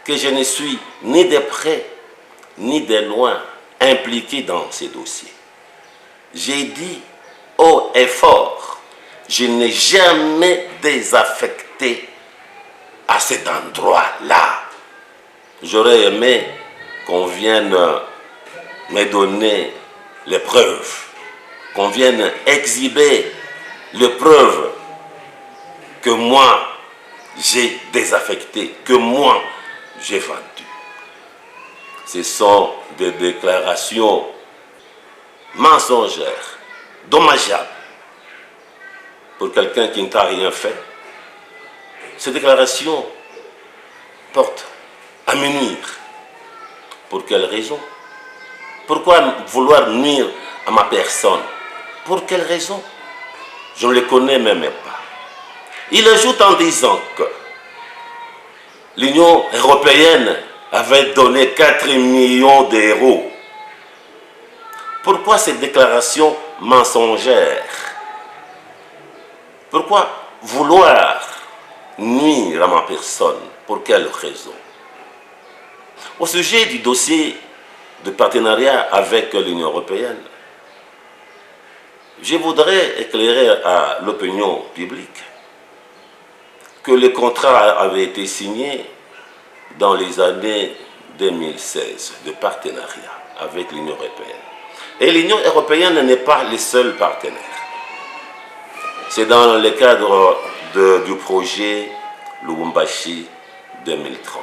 que je ne suis ni de près, ni de loin impliqué dans ces dossiers. J'ai dit haut et fort, je n'ai jamais désaffecté à cet endroit-là. J'aurais aimé qu'on vienne me donner les preuves, qu'on vienne exhiber les preuves que moi j'ai désaffecté, que moi j'ai vendu. Ce sont des déclarations mensongères, dommageables pour quelqu'un qui ne t'a rien fait. Ces déclarations portent à me nuire. Pour quelle raison? Pourquoi vouloir nuire à ma personne? Pour quelle raison? Je ne les connais même pas. Il ajoute en disant que l'Union européenne avait donné 4 millions d'euros. Pourquoi cette déclaration mensongère? Pourquoi vouloir nuire à ma personne? Pour quelle raison? Au sujet du dossier de partenariat avec l'Union européenne, je voudrais éclairer à l'opinion publique que le contrat avait été signé dans les années 2016 de partenariat avec l'Union européenne. Et l'Union européenne n'est pas le seul partenaire. C'est dans le cadre du projet Lubumbashi 2030.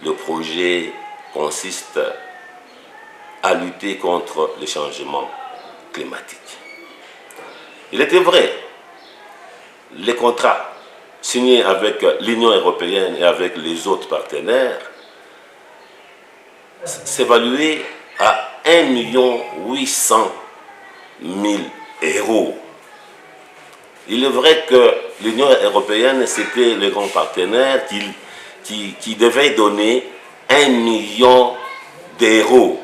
Le projet consiste à lutter contre le changement climatique. Il était vrai, les contrats signés avec l'Union européenne et avec les autres partenaires s'évaluaient à 1 800 000 euros. Il est vrai que l'Union européenne, c'était le grand partenaire qui devait donner 1 million d'euros.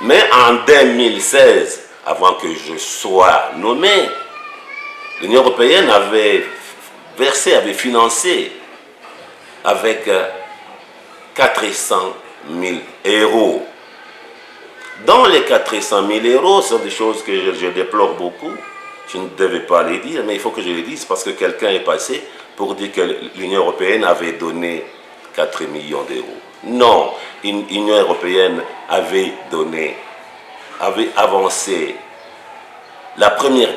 Mais en 2016, avant que je sois nommé, l'Union européenne avait versé, avait financé avec 400 000 euros. Dans les 400 000 euros, ce sont des choses que je déplore beaucoup. Je ne devais pas les dire, mais il faut que je les dise parce que quelqu'un est passé pour dire que l'Union européenne avait donné 4 millions d'euros. Non, l'Union européenne avait avancé la première